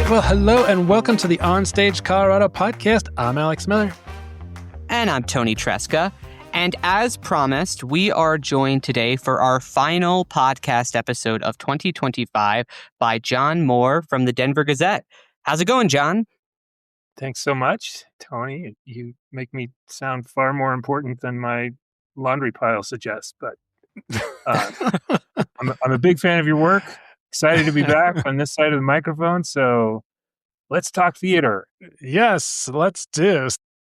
right, well, hello and welcome to the OnStage Colorado podcast. I'm Alex Miller. And I'm Toni Tresca. And as promised, we are joined today for our final podcast episode of 2025 by John Moore from the Denver Gazette. How's it going, John? Thanks so much, Toni. You make me sound far more important than my laundry pile suggests, but I'm a big fan of your work. Excited to be back on this side of the microphone, so let's talk theater. Yes, let's do.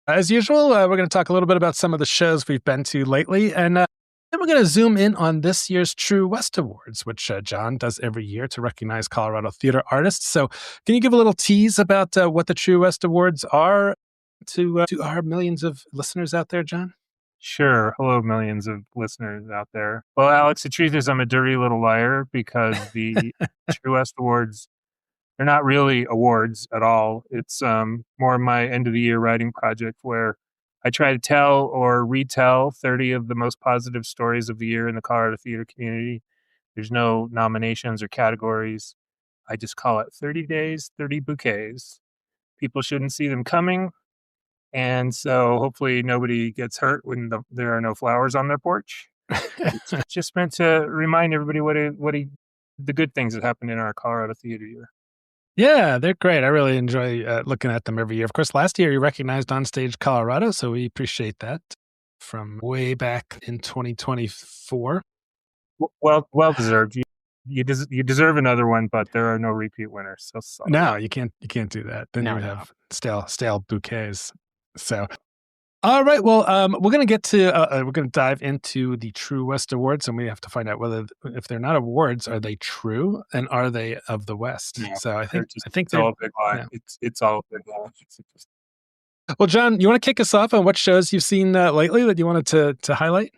As usual, we're going to talk a little bit about some of the shows we've been to lately, and then we're going to zoom in on this year's True West Awards, which John does every year to recognize Colorado theater artists. So can you give a little tease about what the True West Awards are to our millions of listeners out there, John? Sure. Hello, millions of listeners out there. Well, Alex, the truth is I'm a dirty little liar because the True West Awards, they're not really awards at all. It's more my end of the year writing project where I try to tell or retell 30 of the most positive stories of the year in the Colorado theater community. There's no nominations or categories. I just call it 30 days, 30 bouquets. People shouldn't see them coming. And so hopefully nobody gets hurt when there are no flowers on their porch. It's just meant to remind everybody the good things that happened in our Colorado theater year. Yeah, they're great. I really enjoy looking at them every year. Of course, last year you recognized OnStage Colorado, so we appreciate that from way back in 2024. Well deserved. You deserve another one, but there are no repeat winners. So sorry. No, you can't do that. Then you would have stale bouquets. So, all right. Well, we're going to dive into the True West Awards, and we have to find out if they're not awards, are they true, and are they of the West? Yeah, so I think it's all a big lie. Yeah. It's all a big lie. Well, John, you want to kick us off on what shows you've seen lately that you wanted to highlight?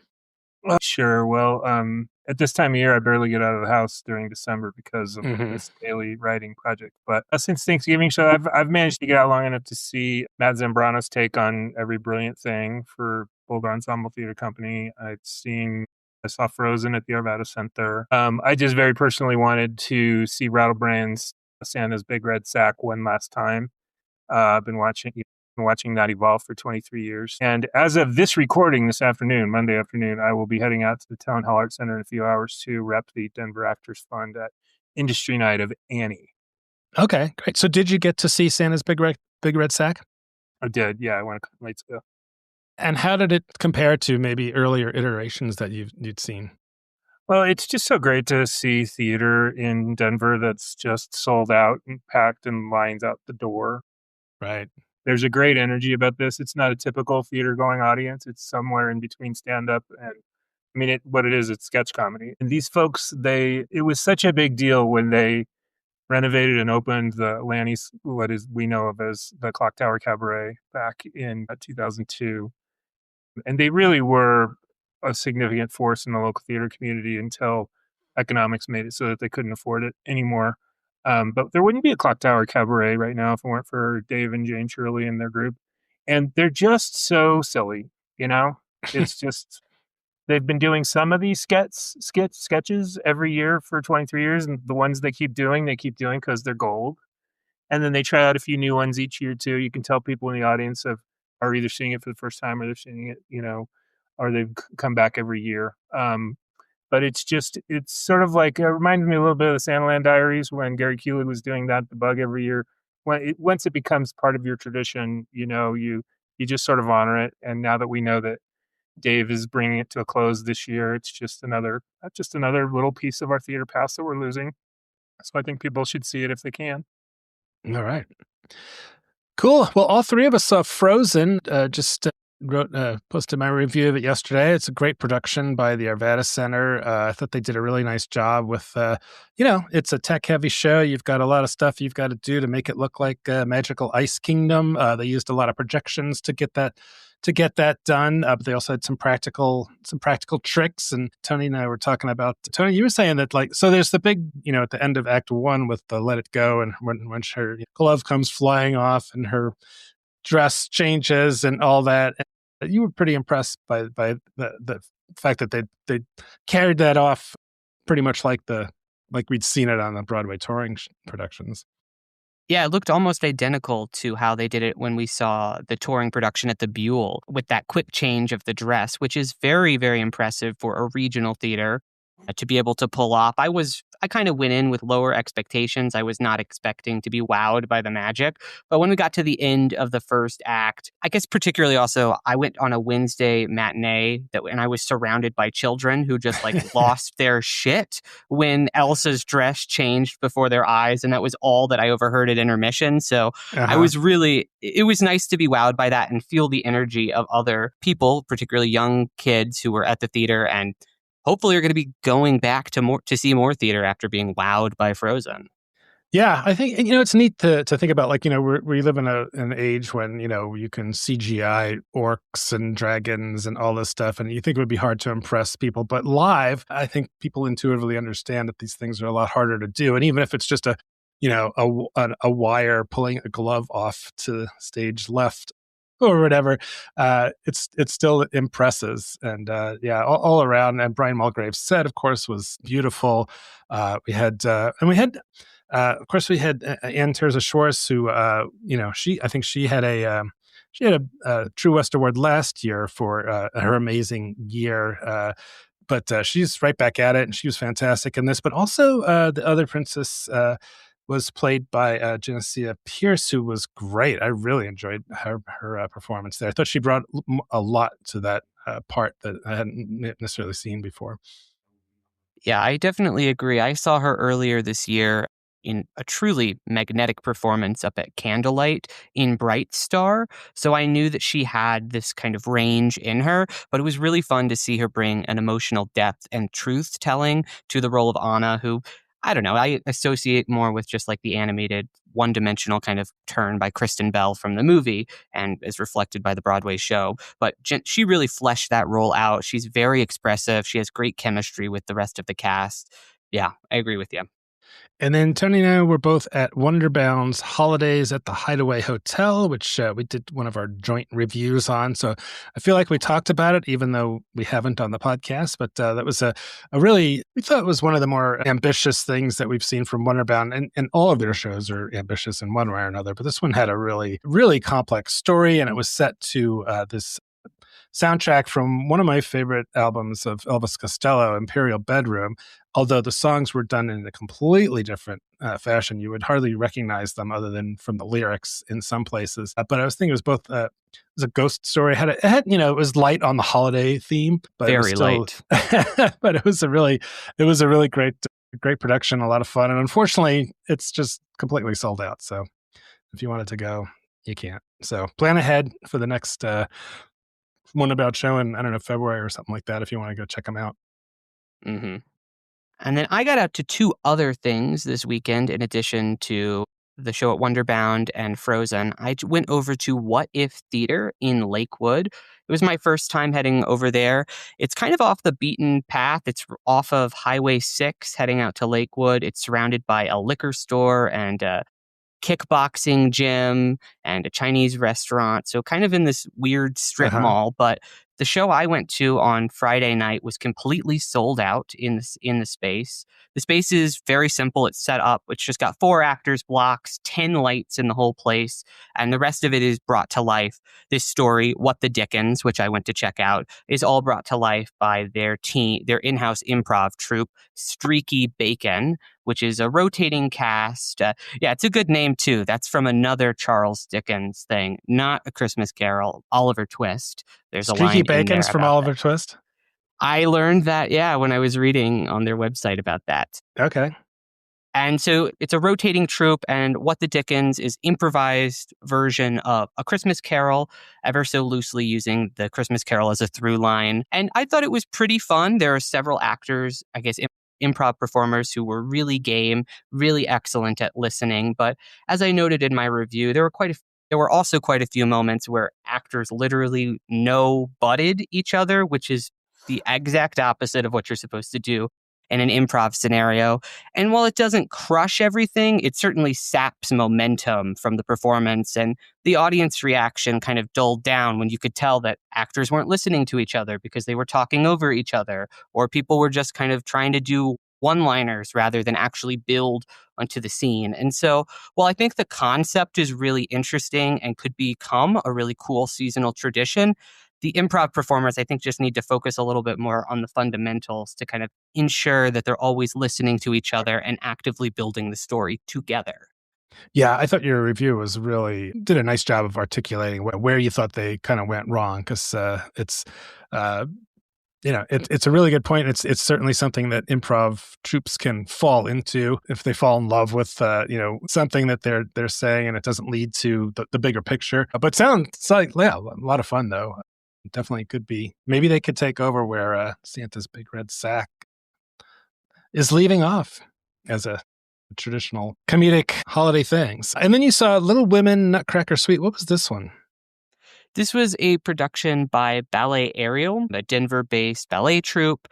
Well, sure. Well, at this time of year, I barely get out of the house during December because of this daily writing project. But since Thanksgiving show, I've managed to get out long enough to see Matt Zambrano's take on Every Brilliant Thing for Boulder Ensemble Theater Company. I saw Frozen at the Arvada Center. I just very personally wanted to see Rattlebrain's Santa's Big Red Sack one last time. I've been watching that evolve for 23 years. And as of this recording this afternoon, Monday afternoon, I will be heading out to the Town Hall Art Center in a few hours to rep the Denver Actors Fund at Industry Night of Annie. Okay, great. So did you get to see Santa's Big Red Sack? I did, yeah. I went a couple nights ago. And how did it compare to maybe earlier iterations that you'd seen? Well, it's just so great to see theater in Denver that's just sold out and packed and lines out the door. Right. There's a great energy about this. It's not a typical theater-going audience. It's somewhere in between stand-up and, what it is, it's sketch comedy. And these folks, it was such a big deal when they renovated and opened the Lanny's, we know of as the Clock Tower Cabaret back in 2002. And they really were a significant force in the local theater community until economics made it so that they couldn't afford it anymore. But there wouldn't be a Clock Tower Cabaret right now if it weren't for Dave and Jane Shirley and their group. And they're just so silly, It's just, they've been doing some of these sketches every year for 23 years. And the ones they keep doing because they're gold. And then they try out a few new ones each year too. You can tell people in the audience are either seeing it for the first time or they're seeing it, or they've come back every year. But it's sort of like, it reminded me a little bit of the Santaland Diaries when Gary Kulig was doing that, the bug every year. Once it becomes part of your tradition, you just sort of honor it. And now that we know that Dave is bringing it to a close this year, it's just another little piece of our theater past that we're losing. So I think people should see it if they can. All right. Cool. Well, all three of us saw Frozen, posted my review of it yesterday. It's a great production by the Arvada Center. I thought they did a really nice job with, it's a tech-heavy show. You've got a lot of stuff you've got to do to make it look like Magical Ice Kingdom. They used a lot of projections to get that done. But they also had some practical tricks. And Toni and I were talking about. Toni, you were saying that so there's the big, at the end of Act 1 with the Let It Go, and when her glove comes flying off and her dress changes and all that. And you were pretty impressed by the fact that they carried that off pretty much like we'd seen it on the Broadway touring productions. Yeah, it looked almost identical to how they did it when we saw the touring production at the Buell with that quick change of the dress, which is very, very impressive for a regional theater to be able to pull off. I kind of went in with lower expectations. I was not expecting to be wowed by the magic. But when we got to the end of the first act, I guess particularly also, I went on a Wednesday matinee and I was surrounded by children who just like lost their shit when Elsa's dress changed before their eyes. And that was all that I overheard at intermission. So it was nice to be wowed by that and feel the energy of other people, particularly young kids who were at the theater and hopefully are going to be going back to see more theater after being wowed by Frozen. Yeah, I think it's neat to think about, like, we live in an age when you can CGI orcs and dragons and all this stuff, and you think it would be hard to impress people, but live, I think people intuitively understand that these things are a lot harder to do, and even if it's just a wire pulling a glove off to stage left or whatever, it still impresses. And all around. And Brian Mulgrave's set, of course, was beautiful. Of course, we had Anne Terze-Swarz, who I think she had a True West Award last year for her amazing year. But she's right back at it, and she was fantastic in this. But also, the other princess was played by Jennasea Pearce, who was great. I really enjoyed her performance there. I thought she brought a lot to that part that I hadn't necessarily seen before. Yeah, I definitely agree. I saw her earlier this year in a truly magnetic performance up at Candlelight in Bright Star. So I knew that she had this kind of range in her, but it was really fun to see her bring an emotional depth and truth telling to the role of Anna, who, I don't know, I associate more with just like the animated one-dimensional kind of turn by Kristen Bell from the movie and is reflected by the Broadway show. But she really fleshed that role out. She's very expressive. She has great chemistry with the rest of the cast. Yeah, I agree with you. And then Toni and I were both at Wonderbound's Holidays at the Hideaway Hotel, which we did one of our joint reviews on. So I feel like we talked about it, even though we haven't on the podcast. But that was we thought it was one of the more ambitious things that we've seen from Wonderbound. And all of their shows are ambitious in one way or another. But this one had a really, really complex story, and it was set to this soundtrack from one of my favorite albums of Elvis Costello, Imperial Bedroom. Although the songs were done in a completely different fashion, you would hardly recognize them other than from the lyrics in some places. But I was thinking it was both it was a ghost story. It was light on the holiday theme, but very light. But it was a really great production, a lot of fun. And unfortunately, it's just completely sold out. So if you wanted to go, you can't. So plan ahead for the next Wonderbound show in, I don't know, February or something like that, if you want to go check them out. Mm-hmm. And then I got out to two other things this weekend in addition to the show at Wonderbound and Frozen. I went over to What If Theater in Lakewood. It was my first time heading over there. It's kind of off the beaten path. It's off of Highway 6 heading out to Lakewood. It's surrounded by a liquor store and a kickboxing gym and a Chinese restaurant. So kind of in this weird strip mall. But the show I went to on Friday night was completely sold out in the space. The space is very simple. It's set up. It's just got 4 actors blocks, 10 lights in the whole place, and the rest of it is brought to life. This story, What the Dickens, which I went to check out, is all brought to life by their in-house improv troupe, Streaky Bacon, which is a rotating cast. It's a good name too. That's from another Charles Dickens thing, not A Christmas Carol, Oliver Twist. There's Streaky a line Bacon's from Oliver Twist? I learned that, when I was reading on their website about that. Okay. And so it's a rotating troupe, and What the Dickens is improvised version of A Christmas Carol, ever so loosely using the Christmas Carol as a through line. And I thought it was pretty fun. There are several actors, I guess, improv performers who were really game, really excellent at listening. But as I noted in my review, there were also quite a few moments where actors literally no-butted each other, which is the exact opposite of what you're supposed to do in an improv scenario. And while it doesn't crush everything, it certainly saps momentum from the performance, and the audience reaction kind of dulled down when you could tell that actors weren't listening to each other because they were talking over each other, or people were just kind of trying to do one-liners rather than actually build onto the scene. And so, while I think the concept is really interesting and could become a really cool seasonal tradition, the improv performers, I think, just need to focus a little bit more on the fundamentals to kind of ensure that they're always listening to each other and actively building the story together. Yeah, I thought your review was really did a nice job of articulating where you thought they kind of went wrong, because it's it's a really good point. It's certainly something that improv troops can fall into if they fall in love with something that they're saying and it doesn't lead to the bigger picture. But sounds like, yeah, a lot of fun though. Definitely could be. Maybe they could take over where Santa's big red sack is leaving off as a traditional comedic holiday things. And then you saw Little Women Nutcracker Suite. What was this one? This was a production by Ballet Ariel, a Denver-based ballet troupe,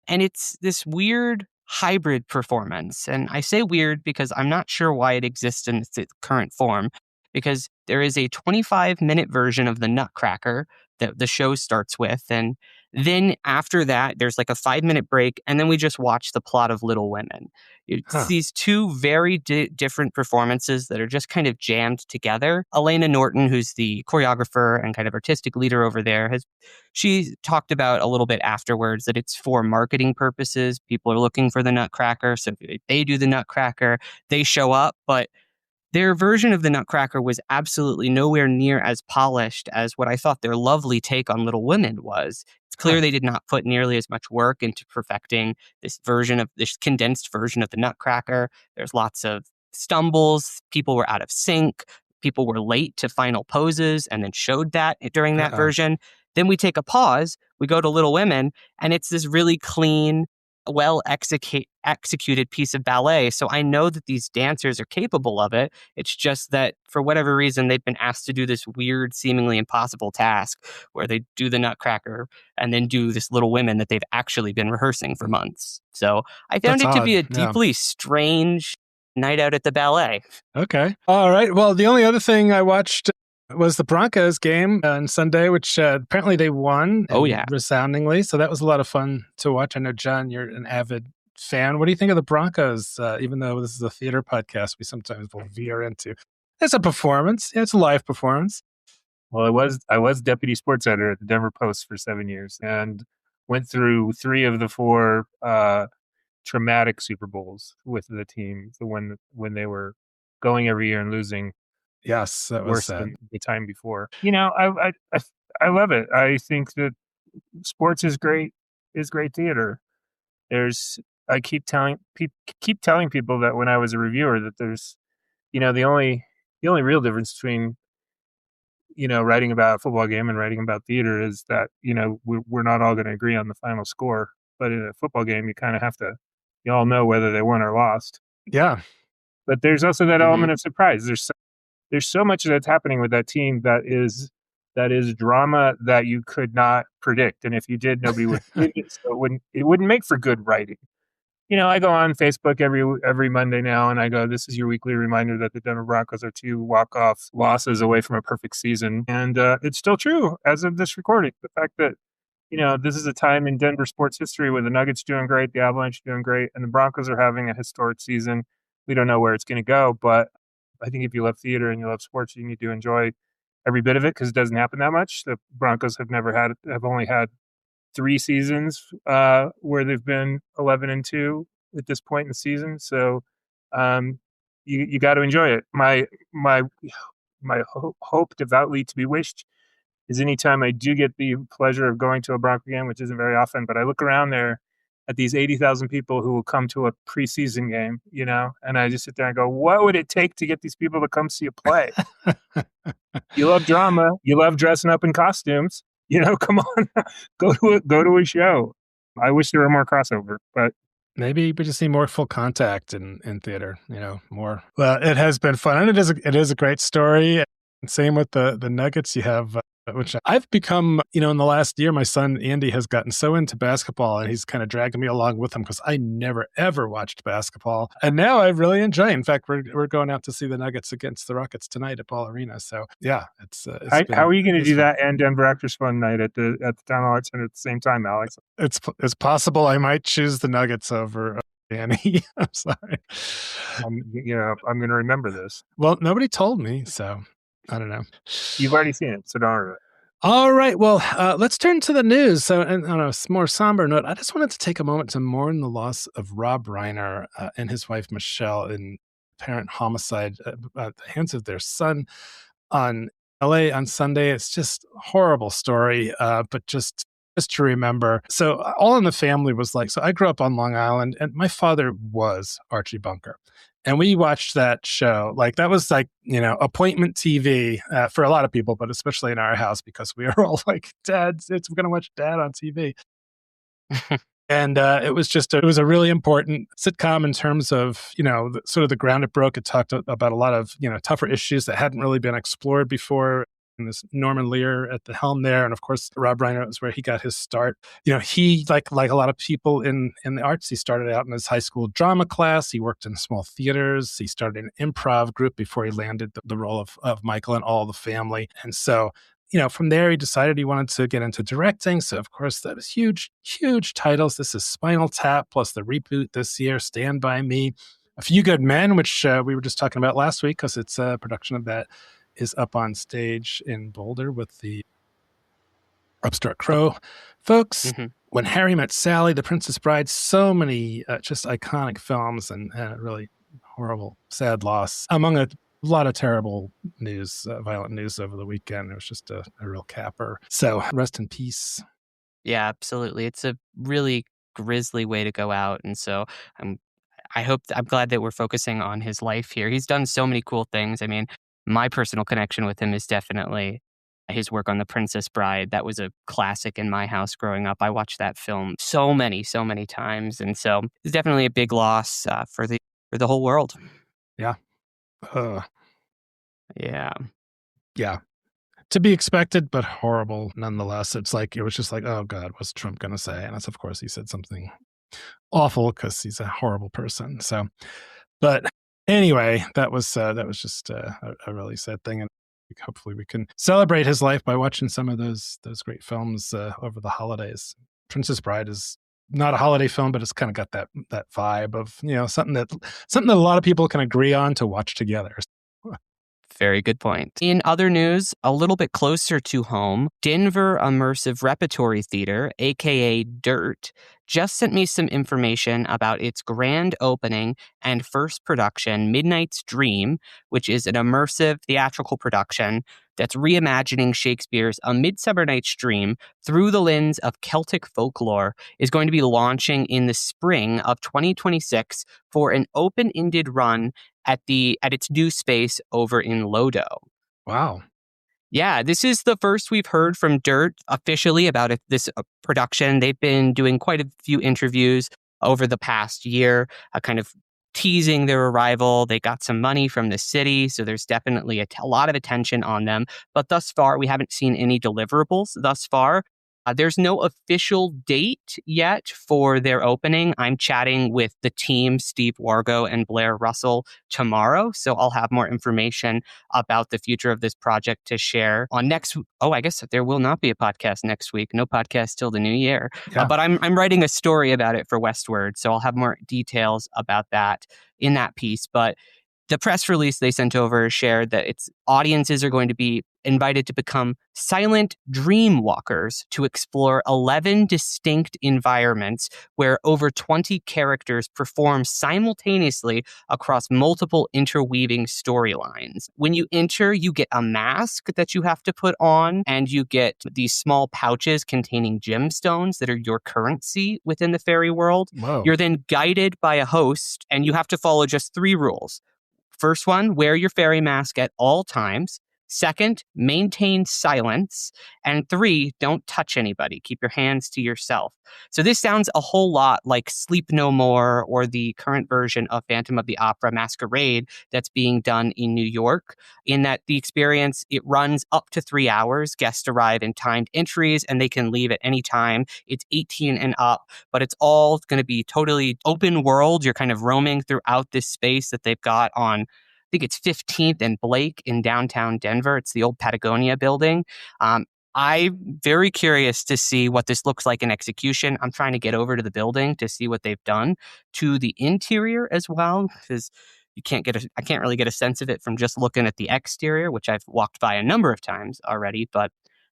and it's this weird hybrid performance. And I say weird because I'm not sure why it exists in its current form, because there is a 25-minute version of the Nutcracker that the show starts with, and then after that, there's like a 5-minute break, and then we just watch the plot of Little Women. It's these two very different performances that are just kind of jammed together. Elena Norton, who's the choreographer and kind of artistic leader over there, she talked about a little bit afterwards that it's for marketing purposes. People are looking for the Nutcracker, so if they do the Nutcracker, they show up, but their version of the Nutcracker was absolutely nowhere near as polished as what I thought their lovely take on Little Women was. It's clear they did not put nearly as much work into perfecting this condensed version of the Nutcracker. There's lots of stumbles. People were out of sync. People were late to final poses and then showed that during that version. Then we take a pause. We go to Little Women, and it's this really clean, well executed piece of ballet. So I know that these dancers are capable of it. It's just that for whatever reason, they've been asked to do this weird, seemingly impossible task where they do the Nutcracker and then do this Little Women that they've actually been rehearsing for months. So I found it to be a deeply strange night out at the ballet. Okay. All right. Well, the only other thing I watched was the Broncos game on Sunday, which apparently they won. Oh, yeah. Resoundingly. So that was a lot of fun to watch. I know, John, you're an avid fan. What do you think of the Broncos? Even though this is a theater podcast, we sometimes will veer into. It's a performance. Yeah, it's a live performance. Well, I was deputy sports editor at the Denver Post for 7 years and went through 3 of the 4 traumatic Super Bowls with the team. The one when they were going every year and losing. Yes, that was worse than the time before. I love it. I think that sports is great theater. I keep telling people that when I was a reviewer that there's the only real difference between writing about a football game and writing about theater is that we're not all going to agree on the final score, but in a football game you kind of have to all know whether they won or lost. Yeah, but there's also that element of surprise. There's so much that's happening with that team that is drama that you could not predict, and if you did, nobody would predict it. So it wouldn't make for good writing. I go on Facebook every Monday now, and I go, "This is your weekly reminder that the Denver Broncos are 2 walk-off losses away from a perfect season," and it's still true as of this recording. The fact that this is a time in Denver sports history where the Nuggets doing great, the Avalanche doing great, and the Broncos are having a historic season. We don't know where it's going to go, but I think if you love theater and you love sports, you need to enjoy every bit of it because it doesn't happen that much. The Broncos have only had 3 seasons where they've been 11-2 at this point in the season. So you got to enjoy it. My hope devoutly to be wished is anytime I do get the pleasure of going to a Bronco game, which isn't very often, but I look around there at these 80,000 people who will come to a preseason game, and I just sit there and go, what would it take to get these people to come see a play? You love drama. You love dressing up in costumes. Come on, go to a show. I wish there were more crossover, but maybe we just need more full contact in theater, more. Well, it has been fun. And it is a great story. Same with the Nuggets. You have which I've become, in the last year, my son Andy has gotten so into basketball and he's kind of dragging me along with him because I never, ever watched basketball. And now I really enjoy it. In fact, we're going out to see the Nuggets against the Rockets tonight at Ball Arena. So yeah, how are you going to do that and Denver Actors Fund night at the Town Hall Arts Center at the same time, Alex? It's possible I might choose the Nuggets over Danny. I'm sorry. I'm going to remember this. Well, nobody told me, so I don't know. You've already seen it, so don't worry. All right. Well, let's turn to the news. So, and on a more somber note, I just wanted to take a moment to mourn the loss of Rob Reiner and his wife Michelle in apparent homicide at the hands of their son on LA on Sunday. It's just a horrible story, but just to remember. So all in the family was like, so I grew up on Long Island and my father was Archie Bunker. And we watched that show. Like that was like, appointment TV for a lot of people, but especially in our house because we were all like, Dad, we're going to watch Dad on TV. And it was a really important sitcom in terms of, sort of the ground it broke. It talked about a lot of, tougher issues that hadn't really been explored before. And this Norman Lear at the helm there. And of course, Rob Reiner was where he got his start. He, like a lot of people in the arts, he started out in his high school drama class. He worked in small theaters. He started an improv group before he landed the role of Michael and All the Family. And so, from there, he decided he wanted to get into directing. So, of course, that was huge, huge titles. This is Spinal Tap, plus the reboot this year, Stand By Me, A Few Good Men, which we were just talking about last week because it's a production of that is up on stage in Boulder with the Upstart Crow folks. Mm-hmm. When Harry Met Sally, The Princess Bride, so many just iconic films and really horrible, sad loss among a lot of terrible news, violent news over the weekend. It was just a real capper. So rest in peace. Yeah, absolutely. It's a really grisly way to go out. And so I'm glad that we're focusing on his life here. He's done so many cool things. I mean, my personal connection with him is definitely his work on The Princess Bride. That was a classic in my house growing up. I watched that film so many times. And so it's definitely a big loss for the whole world. Yeah. Yeah. Yeah. To be expected, but horrible nonetheless. It was just like, oh God, what's Trump going to say? And that's, of course, he said something awful because he's a horrible person. So, but anyway, that was just a really sad thing, and hopefully we can celebrate his life by watching some of those great films over the holidays. Princess Bride is not a holiday film, but it's kind of got that vibe of something that a lot of people can agree on to watch together. Very good point. In other news, a little bit closer to home, Denver Immersive Repertory Theater, aka DIRT, just sent me some information about its grand opening and first production, Midnight's Dream, which is an immersive theatrical production that's reimagining Shakespeare's A Midsummer Night's Dream through the lens of Celtic folklore, is going to be launching in the spring of 2026 for an open-ended run at its new space over in Lodo. Wow. Yeah, this is the first we've heard from DIRT officially about this production. They've been doing quite a few interviews over the past year, kind of teasing their arrival. They got some money from the city, so there's definitely a lot of attention on them. But thus far, we haven't seen any deliverables thus far. There's no official date yet for their opening. I'm chatting with the team, Steve Wargo and Blair Russell, tomorrow. So I'll have more information about the future of this project to share on next. Oh, I guess there will not be a podcast next week. No podcast till the new year. Yeah. But I'm writing a story about it for Westward. So I'll have more details about that in that piece. But the press release they sent over shared that its audiences are going to be invited to become silent dream walkers to explore 11 distinct environments where over 20 characters perform simultaneously across multiple interweaving storylines. When you enter, you get a mask that you have to put on, and you get these small pouches containing gemstones that are your currency within the fairy world. Whoa. You're then guided by a host, and you have to follow just 3 rules. First one, wear your fairy mask at all times. Second, maintain silence. And 3, don't touch anybody. Keep your hands to yourself. So this sounds a whole lot like Sleep No More or the current version of Phantom of the Opera Masquerade that's being done in New York, in that the experience, it runs up to 3 hours. Guests arrive in timed entries and they can leave at any time. It's 18 and up, but it's all going to be totally open world. You're kind of roaming throughout this space that they've got on, I think it's 15th and Blake in downtown Denver. It's the old Patagonia building. I'm very curious to see what this looks like in execution. I'm trying to get over to the building to see what they've done to the interior as well, because I can't really get a sense of it from just looking at the exterior, which I've walked by a number of times already, but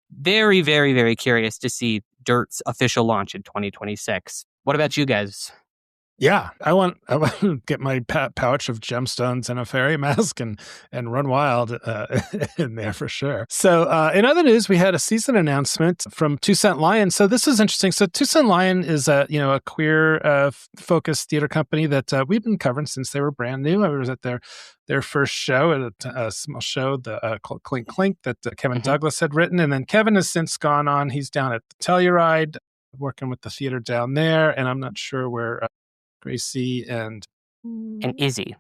very, very, very curious to see Dirt's official launch in 2026. What about you guys? Yeah, I want to get my pouch of gemstones and a fairy mask and run wild in there for sure. So in other news, we had a season announcement from 2 Cent Lion. So this is interesting. So 2 Cent Lion is a queer focused theater company that we've been covering since they were brand new. I was at their first show at a small show called Clink Clink that Kevin Douglas had written, and then Kevin has since gone on. He's down at Telluride working with the theater down there, and I'm not sure where. Gracie and Izzy,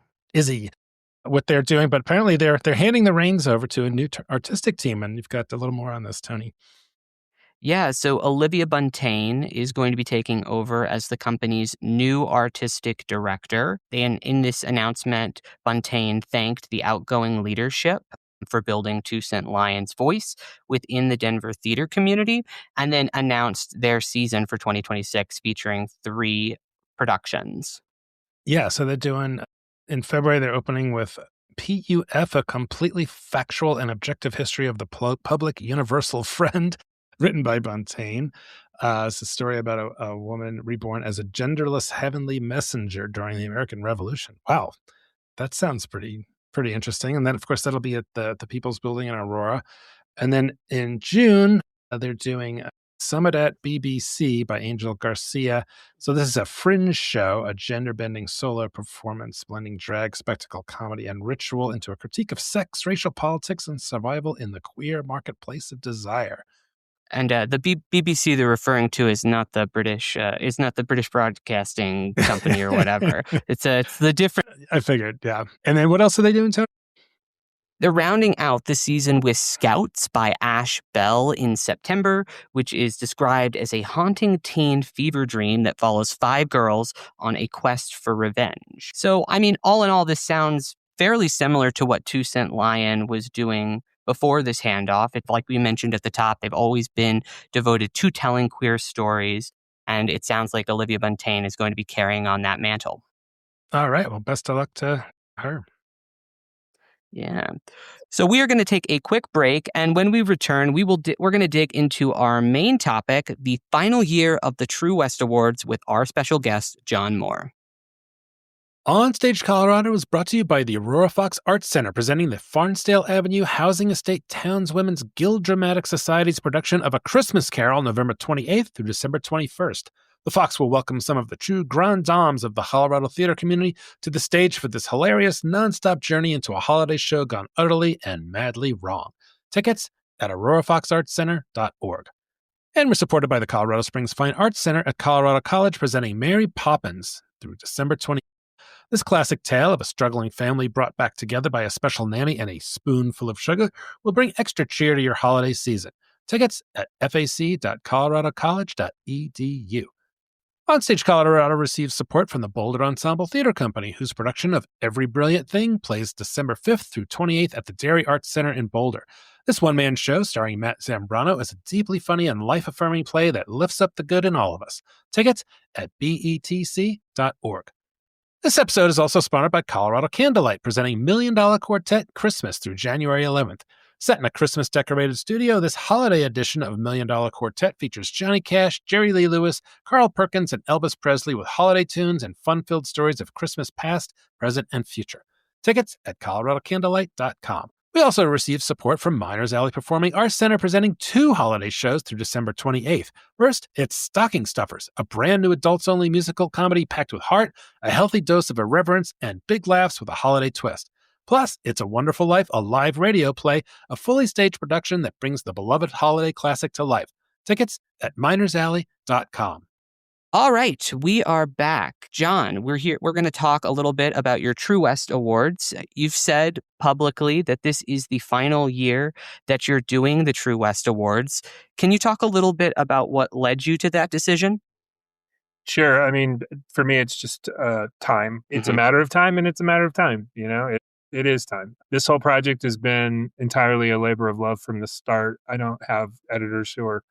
what they're doing, but apparently they're handing the reins over to a new artistic team, and you've got a little more on this, Toni. Yeah, so Olivia Buntain is going to be taking over as the company's new artistic director. And in this announcement, Buntain thanked the outgoing leadership for building 2 Cent Lion's voice within the Denver theater community, and then announced their season for 2026 featuring 3 productions. Yeah, so they're doing, in February, they're opening with PUF, A Completely Factual and Objective History of the Public Universal Friend, written by Buntain. It's a story about a woman reborn as a genderless heavenly messenger during the American Revolution. Wow, that sounds pretty interesting. And then, of course, that'll be at the People's Building in Aurora. And then in June, they're doing Summit at BBC by Angel Garcia. So this is a fringe show, a gender-bending solo performance blending drag, spectacle, comedy, and ritual into a critique of sex, racial politics, and survival in the queer marketplace of desire. And the BBC they're referring to is not the British Broadcasting Company or whatever. It's the different. I figured, yeah. And then what else are they doing, Toni? They're rounding out the season with Scouts by Ash Bell in September, which is described as a haunting teen fever dream that follows 5 girls on a quest for revenge. So, I mean, all in all, this sounds fairly similar to what 2 Cent Lion was doing before this handoff. It's like we mentioned at the top, they've always been devoted to telling queer stories, and it sounds like Olivia Buntain is going to be carrying on that mantle. All right, well, best of luck to her. Yeah. So we are going to take a quick break, and when we return, we're going to dig into our main topic, the final year of the True West Awards, with our special guest, John Moore. OnStage Colorado is brought to you by the Aurora Fox Arts Center, presenting the Farnsdale Avenue Housing Estate Townswomen's Guild Dramatic Society's production of A Christmas Carol, November 28th through December 21st. The Fox will welcome some of the true grand dames of the Colorado theater community to the stage for this hilarious, nonstop journey into a holiday show gone utterly and madly wrong. Tickets at aurorafoxartscenter.org. And we're supported by the Colorado Springs Fine Arts Center at Colorado College, presenting Mary Poppins through December 20th. This classic tale of a struggling family brought back together by a special nanny and a spoonful of sugar will bring extra cheer to your holiday season. Tickets at fac.coloradocollege.edu. OnStage Colorado receives support from the Boulder Ensemble Theater Company, whose production of Every Brilliant Thing plays December 5th through 28th at the Dairy Arts Center in Boulder. This one-man show, starring Matt Zambrano, is a deeply funny and life-affirming play that lifts up the good in all of us. Tickets at BETC.org. This episode is also sponsored by Colorado Candlelight, presenting $1 Million Quartet Christmas through January 11th. Set in a Christmas-decorated studio, this holiday edition of $1 Million Quartet features Johnny Cash, Jerry Lee Lewis, Carl Perkins, and Elvis Presley with holiday tunes and fun-filled stories of Christmas past, present, and future. Tickets at coloradocandlelight.com. We also received support from Miners Alley Performing Arts Center, presenting 2 holiday shows through December 28th. First, it's Stocking Stuffers, a brand new adults-only musical comedy packed with heart, a healthy dose of irreverence, and big laughs with a holiday twist. Plus, It's a Wonderful Life, a live radio play, a fully staged production that brings the beloved holiday classic to life. Tickets at minersalley.com. All right, we are back. John, we're here. We're going to talk a little bit about your True West Awards. You've said publicly that this is the final year that you're doing the True West Awards. Can you talk a little bit about what led you to that decision? Sure. I mean, for me, it's just time. It's a matter of time, and it's a matter of time. You know, It is time. This whole project has been entirely a labor of love from the start. I don't have editors who are,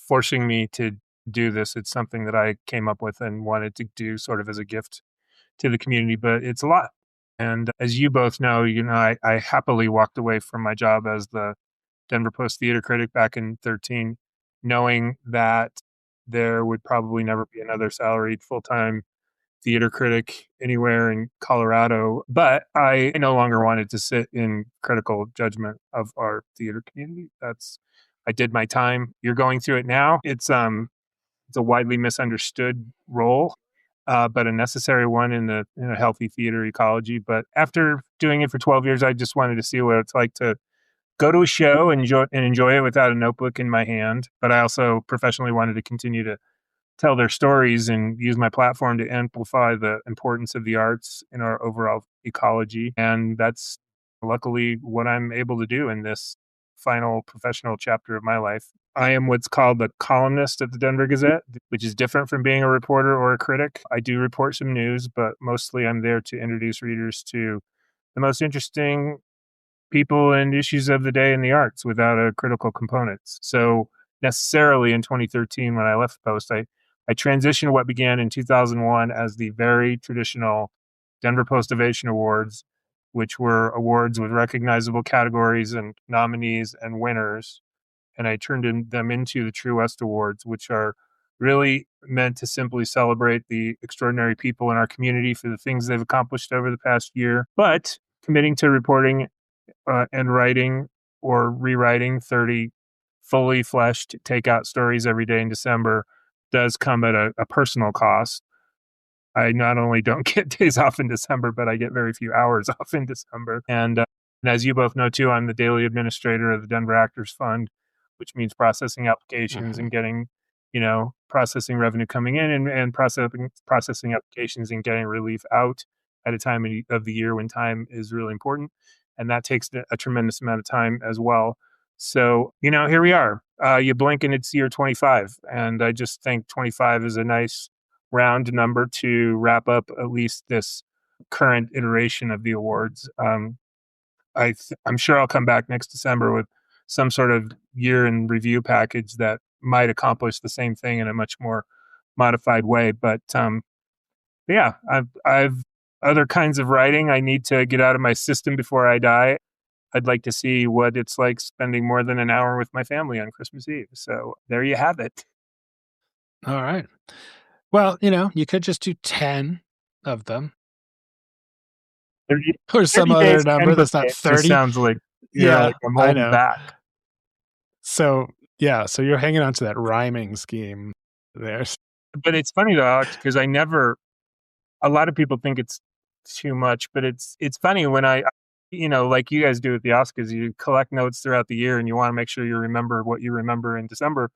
forcing me to do this. It's something that I came up with and wanted to do sort of as a gift to the community, but it's a lot. And as you both know, I happily walked away from my job as the Denver Post theater critic back in 13, knowing that there would probably never be another salaried full-time theater critic anywhere in Colorado. But I no longer wanted to sit in critical judgment of our theater community. I did my time. You're going through it now. It's a widely misunderstood role, but a necessary one in a healthy theater ecology. But after doing it for 12 years, I just wanted to see what it's like to go to a show and enjoy it without a notebook in my hand. But I also professionally wanted to continue to tell their stories and use my platform to amplify the importance of the arts in our overall ecology. And that's luckily what I'm able to do in this final professional chapter of my life. I am what's called the columnist at the Denver Gazette, which is different from being a reporter or a critic. I do report some news, but mostly I'm there to introduce readers to the most interesting people and issues of the day in the arts without a critical components. So necessarily in 2013, when I left the Post, I transitioned what began in 2001 as the very traditional Denver Post Ovation Awards, which were awards with recognizable categories and nominees and winners. And I turned them into the True West Awards, which are really meant to simply celebrate the extraordinary people in our community for the things they've accomplished over the past year, but committing to reporting and writing or rewriting 30 fully fleshed takeout stories every day in December does come at a personal cost. I not only don't get days off in December, but I get very few hours off in December. And as you both know too, I'm the daily administrator of the Denver Actors Fund, which means processing applications and getting, processing revenue coming in and processing applications and getting relief out at a time of the year when time is really important. And that takes a tremendous amount of time as well. So, here we are. You blink and it's year 25. And I just think 25 is a nice round number to wrap up at least this current iteration of the awards. I'm sure I'll come back next December with some sort of year in review package that might accomplish the same thing in a much more modified way. But yeah, I've other kinds of writing I need to get out of my system before I die. I'd like to see what it's like spending more than an hour with my family on Christmas Eve. So there you have it. All right. Well, you could just do 10 of them. 30, or some 30 other days, number that's not 30. Just sounds like, like I'm I holding know. back. So you're hanging on to that rhyming scheme there. But it's funny though, Alex, because a lot of people think it's too much, but it's funny when I like you guys do at the Oscars, you collect notes throughout the year and you want to make sure you remember what you remember in December.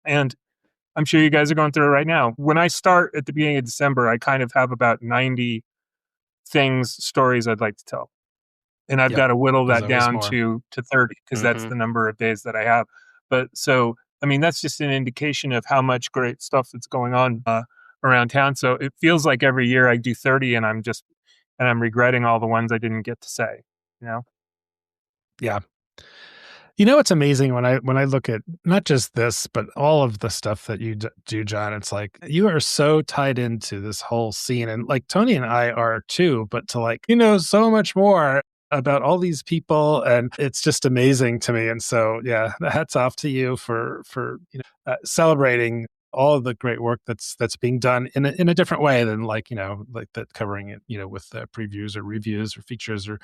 And I'm sure you guys are going through it right now. When I start at the beginning of December, I kind of have about 90 stories I'd like to tell. And I've got to whittle that down to 30 because that's the number of days that I have. But so, that's just an indication of how much great stuff that's going on around town. So it feels like every year I do 30 and I'm regretting all the ones I didn't get to say, Yeah. It's amazing when I look at not just this, but all of the stuff that you do, John. It's like you are so tied into this whole scene, and like Toni and I are too. But to so much more about all these people, and it's just amazing to me. And so, yeah, hats off to you for celebrating all of the great work that's being done in a different way than like that covering it with previews or reviews or features or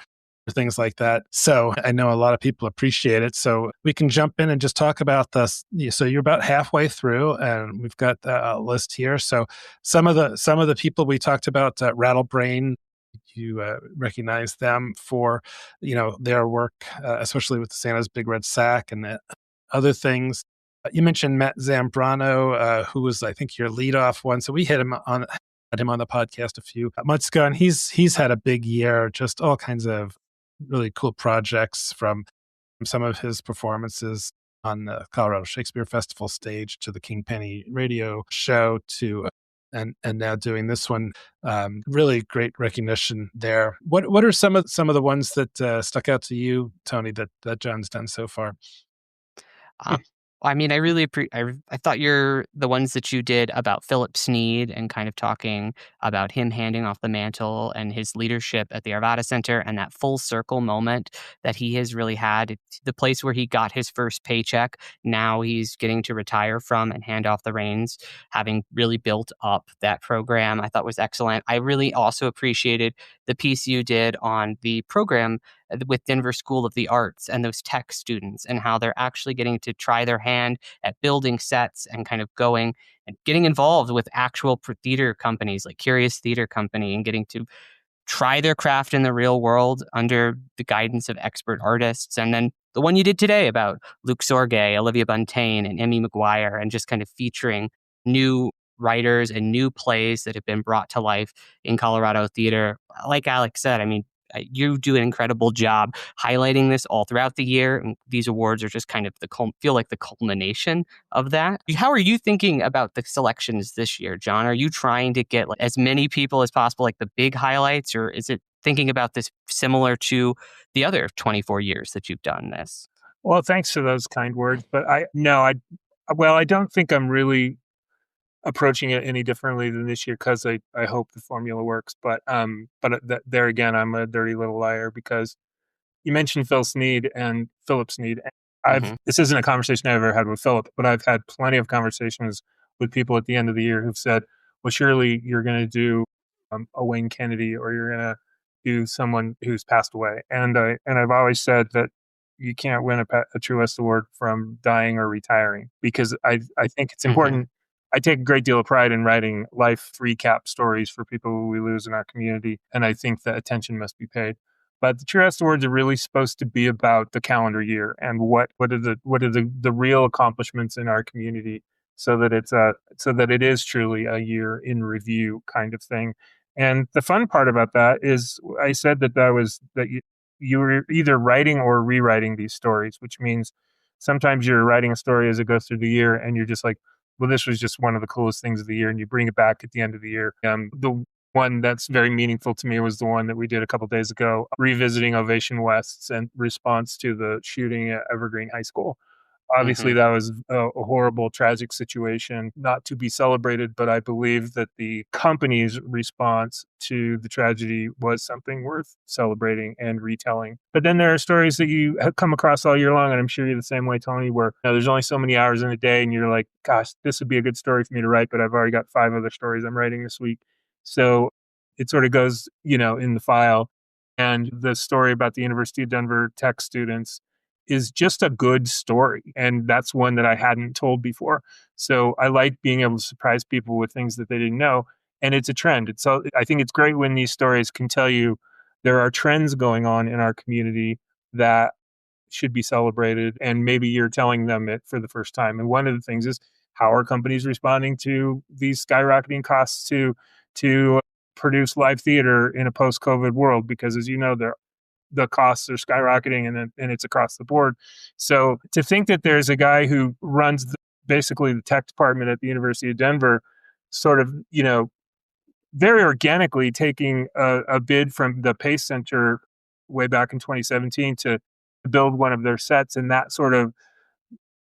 things like that. So I know a lot of people appreciate it. So we can jump in and just talk about this. So you're about halfway through, and we've got a list here. So some of the people we talked about, Rattlebrain, you recognize them for their work, especially with Santa's Big Red Sack and other things. You mentioned Matt Zambrano, who was, I think, your leadoff one. So we had him on the podcast a few months ago, and he's had a big year, just all kinds of really cool projects from some of his performances on the Colorado Shakespeare Festival stage to the King Penny radio show to and now doing this one. Really great recognition there. What are some of the ones that stuck out to you, Toni, that John's done so far? Um, I mean, I really I thought the ones that you did about Philip Sneed and kind of talking about him handing off the mantle and his leadership at the Arvada Center and that full circle moment that he has really had. It's the place where he got his first paycheck. Now he's getting to retire from and hand off the reins, having really built up that program. I thought was excellent. I really also appreciated the piece you did on the program with Denver School of the Arts and those tech students and how they're actually getting to try their hand at building sets and kind of going and getting involved with actual theater companies like Curious Theater Company and getting to try their craft in the real world under the guidance of expert artists. And then the one you did today about Luke Sorge, Olivia Buntain, and Emmy McGuire, and just kind of featuring new writers and new plays that have been brought to life in Colorado theater. Like Alex said, I mean, you do an incredible job highlighting this all throughout the year. And these awards are just kind of feel like the culmination of that. How are you thinking about the selections this year, John? Are you trying to get as many people as possible, like the big highlights, or is it thinking about this similar to the other 24 years that you've done this? Well, thanks for those kind words, but I don't think I'm really approaching it any differently than this year because I hope the formula works. But there again, I'm a dirty little liar because you mentioned Phil Sneed and Philip Sneed. This isn't a conversation I've ever had with Philip, but I've had plenty of conversations with people at the end of the year who've said, well, surely you're going to do a Wayne Kennedy or you're going to do someone who's passed away. And I've always said that you can't win a True West Award from dying or retiring because I think it's important. I take a great deal of pride in writing life recap stories for people who we lose in our community, and I think that attention must be paid. But the True West Awards are really supposed to be about the calendar year and what are the real accomplishments in our community, so that it is truly a year in review kind of thing. And the fun part about that is, I said that you were either writing or rewriting these stories, which means sometimes you're writing a story as it goes through the year, and you're just like, well, this was just one of the coolest things of the year, and you bring it back at the end of the year. The one that's very meaningful to me was the one that we did a couple of days ago, revisiting Ovation West's and response to the shooting at Evergreen High School. Obviously, that was a horrible, tragic situation, not to be celebrated, but I believe that the company's response to the tragedy was something worth celebrating and retelling. But then there are stories that you come across all year long, and I'm sure you're the same way, Toni, where there's only so many hours in a day, and you're like, gosh, this would be a good story for me to write, but I've already got 5 other stories I'm writing this week. So it sort of goes, in the file. And the story about the University of Denver tech students is just a good story. And that's one that I hadn't told before. So I like being able to surprise people with things that they didn't know. And it's a trend. I think it's great when these stories can tell you there are trends going on in our community that should be celebrated. And maybe you're telling them it for the first time. And one of the things is, how are companies responding to these skyrocketing costs to produce live theater in a post-COVID world? Because as you know, the costs are skyrocketing and it's across the board. So to think that there's a guy who runs basically the tech department at the University of Denver, sort of, very organically taking a bid from the Pace Center way back in 2017 to build one of their sets, and that sort of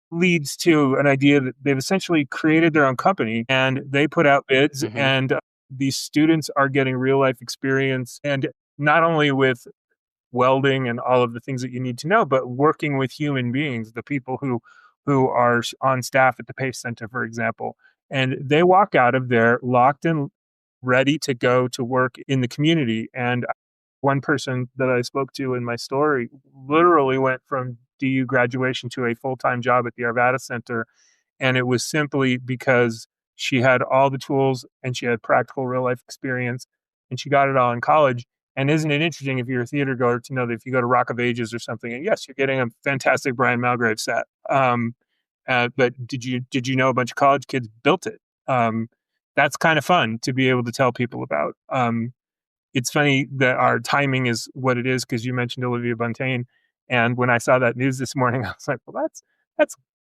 leads to an idea that they've essentially created their own company and they put out bids, and these students are getting real life experience, and not only with welding and all of the things that you need to know, but working with human beings, the people who are on staff at the Pace Center, for example. And they walk out of there locked and ready to go to work in the community. And one person that I spoke to in my story literally went from DU graduation to a full-time job at the Arvada Center. And it was simply because she had all the tools and she had practical real life experience, and she got it all in college. And isn't it interesting, if you're a theater goer, to know that if you go to Rock of Ages or something, and yes, you're getting a fantastic Brian Malgrave set, but did you know a bunch of college kids built it? That's kind of fun to be able to tell people about. It's funny that our timing is what it is, because you mentioned Olivia Buntain, and when I saw that news this morning, I was like, well,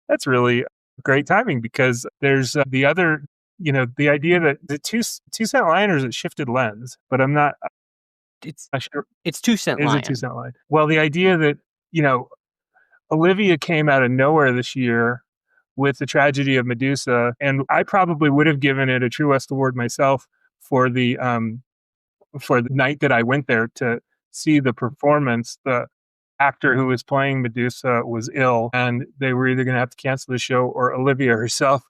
that's really great timing, because there's the other the idea that the two-cent line, or is it shifted lens? But I'm not sure. It's 2-cent Is line. it 2-cent line? Well, the idea that, Olivia came out of nowhere this year with the tragedy of Medusa, and I probably would have given it a True West Award myself for the night that I went there to see the performance. The actor who was playing Medusa was ill, and they were either going to have to cancel the show, or Olivia herself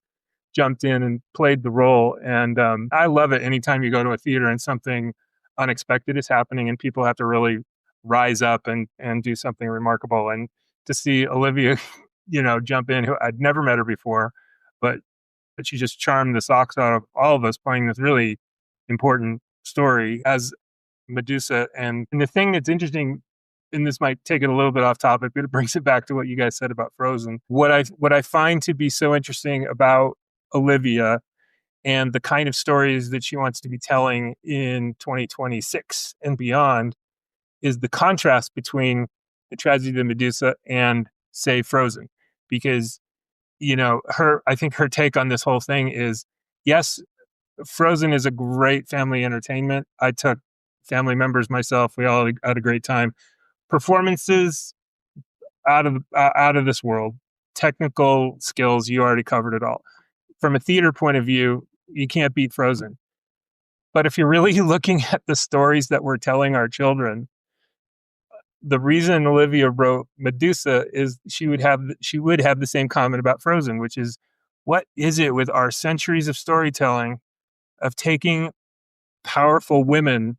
jumped in and played the role. And I love it anytime you go to a theater and something unexpected is happening and people have to really rise up and do something remarkable. And to see Olivia, jump in, who I'd never met her before, but she just charmed the socks out of all of us playing this really important story as Medusa. And the thing that's interesting, and this might take it a little bit off topic, but it brings it back to what you guys said about Frozen. What I find to be so interesting about Olivia and the kind of stories that she wants to be telling in 2026 and beyond is the contrast between the tragedy of Medusa and, say, Frozen. Because, I think her take on this whole thing is, yes, Frozen is a great family entertainment. I took family members myself. We all had a great time. Performances out of this world. Technical skills, you already covered it all. From a theater point of view, you can't beat Frozen. But if you're really looking at the stories that we're telling our children, the reason Olivia wrote Medusa is she would have the same comment about Frozen, which is, what is it with our centuries of storytelling of taking powerful women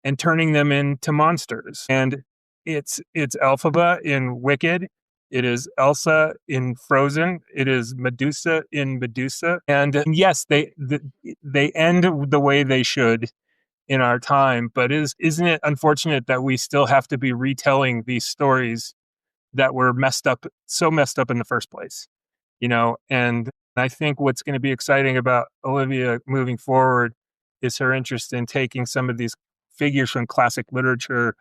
and turning them into monsters? And it's Elphaba in Wicked. It is Elsa in Frozen. It is Medusa in Medusa. And yes, they end the way they should in our time. But isn't it unfortunate that we still have to be retelling these stories that were so messed up in the first place? And I think what's going to be exciting about Olivia moving forward is her interest in taking some of these figures from classic literature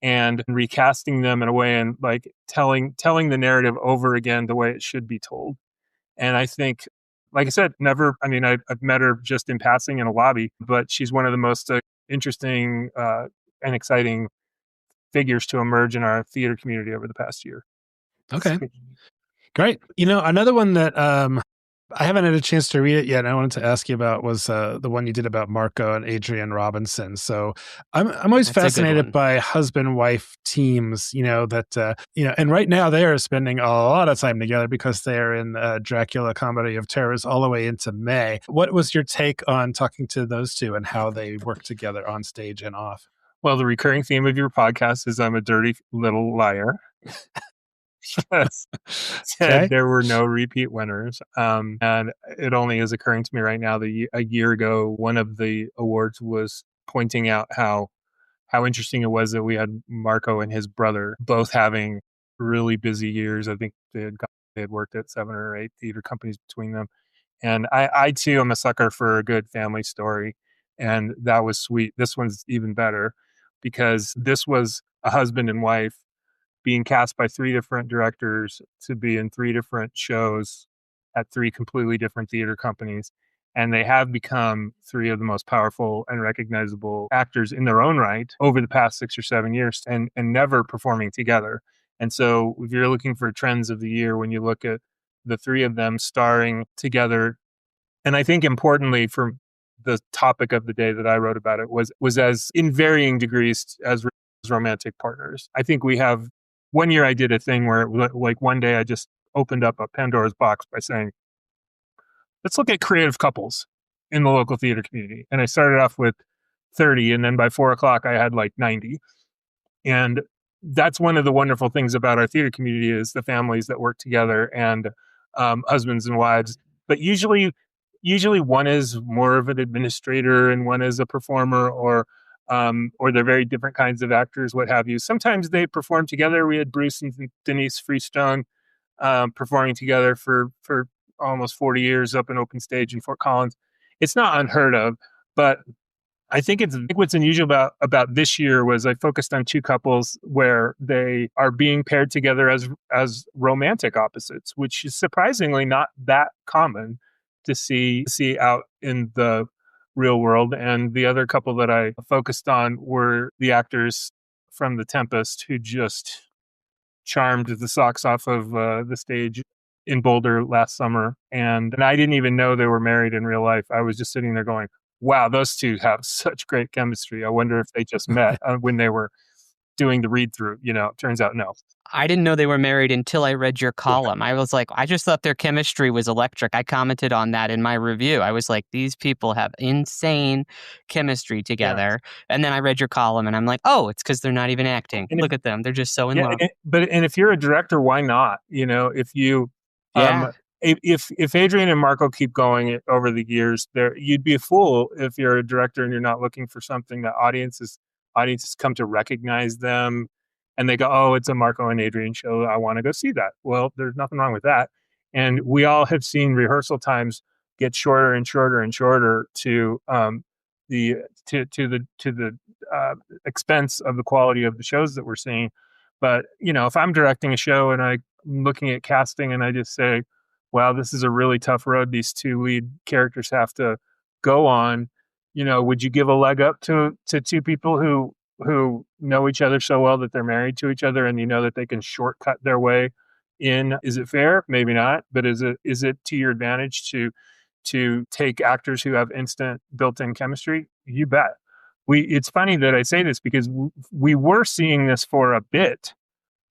and recasting them in a way, and like telling the narrative over again the way it should be told. And I think, like I said, I've met her just in passing in a lobby, but she's one of the most interesting and exciting figures to emerge in our theater community over the past year. Okay. Great. Another one that I haven't had a chance to read it yet, and I wanted to ask you about was the one you did about Marco and Adrienne Robinson. So I'm always fascinated by husband-wife teams, and right now they are spending a lot of time together because they're in Dracula Comedy of Terrors all the way into May. What was your take on talking to those two and how they work together on stage and off? Well, the recurring theme of your podcast is I'm a dirty little liar. Yes. Okay. There were no repeat winners. And it only is occurring to me right now that a year ago, one of the awards was pointing out how interesting it was that we had Marco and his brother both having really busy years. I think they had worked at 7 or 8 theater companies between them. And I too am a sucker for a good family story. And that was sweet. This one's even better because this was a husband and wife being cast by 3 different directors to be in 3 different shows at 3 completely different theater companies. And they have become 3 of the most powerful and recognizable actors in their own right over the past 6 or 7 years, and never performing together. And so if you're looking for trends of the year, when you look at the 3 of them starring together, and I think importantly for the topic of the day that I wrote about it was as in varying degrees as romantic partners. I think we have, one year I did a thing where like one day I just opened up a Pandora's box by saying, let's look at creative couples in the local theater community. And I started off with 30, and then by 4:00 I had like 90. And that's one of the wonderful things about our theater community is the families that work together and husbands and wives. But usually one is more of an administrator and one is a performer, or they're very different kinds of actors, what have you. Sometimes they perform together. We had Bruce and Denise Freestone performing together for almost 40 years up in Open Stage in Fort Collins. It's not unheard of, but I think what's unusual about this year was I focused on 2 couples where they are being paired together as romantic opposites, which is surprisingly not that common. to see out in the real world. And the other couple that I focused on were the actors from The Tempest, who just charmed the socks off of the stage in Boulder last summer. And I didn't even know they were married in real life. I was just sitting there going, wow, those two have such great chemistry. I wonder if they just met when they were doing the read through. Turns out no. I didn't know they were married until I read your column. I was like, I just thought their chemistry was electric. I commented on that in my review. I was like, these people have insane chemistry together. Yeah. And then I read your column and I'm like, oh, it's because they're not even acting. Look at them. They're just so in love. And if you're a director, why not? If you, if Adrian and Marco keep going over the years, you'd be a fool if you're a director and you're not looking for something that audiences come to recognize them. And they go, oh, it's a Marco and Adrian show. I want to go see that. Well, there's nothing wrong with that. And we all have seen rehearsal times get shorter and shorter and shorter to the expense of the quality of the shows that we're seeing. But if I'm directing a show and I'm looking at casting and I just say, wow, this is a really tough road these two lead characters have to go on, would you give a leg up to two people who know each other so well that they're married to each other and that they can shortcut their way in? Is it fair? Maybe not. But is it to your advantage to take actors who have instant built-in chemistry? You bet. It's funny that I say this because we were seeing this for a bit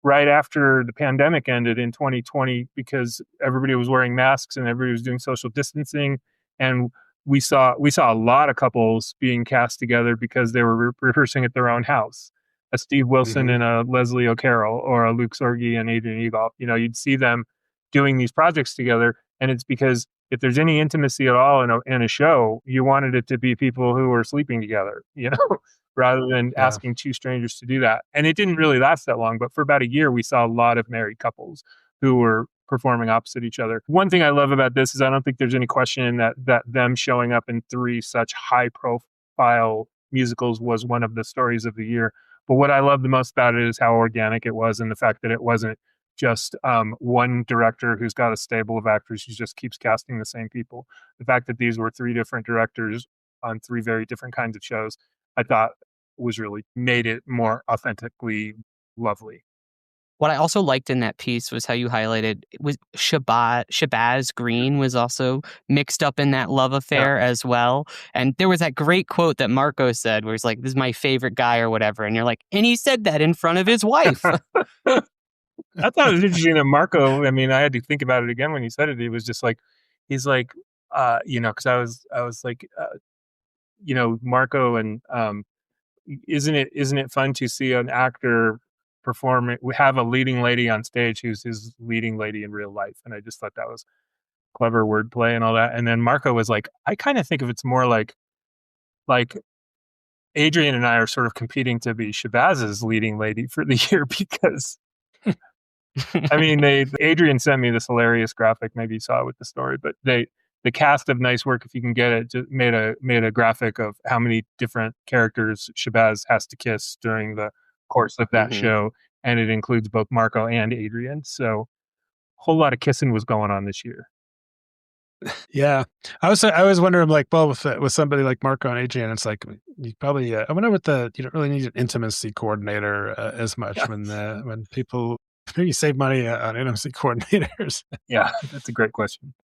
right after the pandemic ended in 2020 because everybody was wearing masks and everybody was doing social distancing, and we saw a lot of couples being cast together because they were rehearsing at their own house. A Steve Wilson and a Leslie O'Carroll, or a Luke Sorge and Adrian Egolf. You'd see them doing these projects together, and it's because if there's any intimacy at all in a show, you wanted it to be people who were sleeping together, rather than asking two strangers to do that. And it didn't really last that long, but for about a year, we saw a lot of married couples who were performing opposite each other. One thing I love about this is I don't think there's any question that them showing up in 3 such high profile musicals was one of the stories of the year. But what I love the most about it is how organic it was, and the fact that it wasn't just one director who's got a stable of actors who just keeps casting the same people. The fact that these were 3 different directors on 3 very different kinds of shows, I thought was really made it more authentically lovely. What I also liked in that piece was how you highlighted was Shabazz Green was also mixed up in that love affair as well. And there was that great quote that Marco said where he's like, this is my favorite guy or whatever. And you're like, and he said that in front of his wife. I thought it was interesting that Marco, I had to think about it again when he said it. He was just like, he's like, because I was like, Marco and isn't it fun to see an actor perform? We have a leading lady on stage who's his leading lady in real life. And I just thought that was clever wordplay and all that. And then Marco was like, I kind of think of it's more like Adrian and I are sort of competing to be Shabazz's leading lady for the year because Adrian sent me this hilarious graphic. Maybe you saw it with the story, but the cast of Nice Work, if you can get it, just made a graphic of how many different characters Shabazz has to kiss during the course of that show, and it includes both Marco and Adrian. So, a whole lot of kissing was going on this year. Yeah, I was wondering, like, well, with somebody like Marco and Adrian, it's like you probably I wonder what you don't really need an intimacy coordinator as much when people maybe save money on intimacy coordinators. Yeah, that's a great question.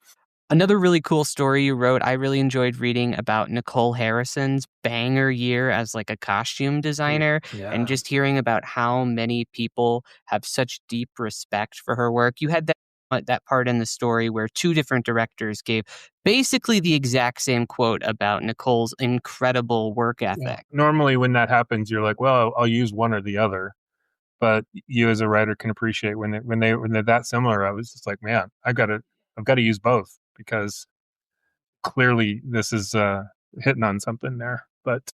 Another really cool story you wrote, I really enjoyed reading about Nicole Harrison's banger year as like a costume designer, and just hearing about how many people have such deep respect for her work. You had that part in the story where 2 different directors gave basically the exact same quote about Nicole's incredible work ethic. Yeah. Normally when that happens, you're like, well, I'll use one or the other. But you as a writer can appreciate when they're that similar. I was just like, man, I've got to use both, because clearly this is hitting on something there. But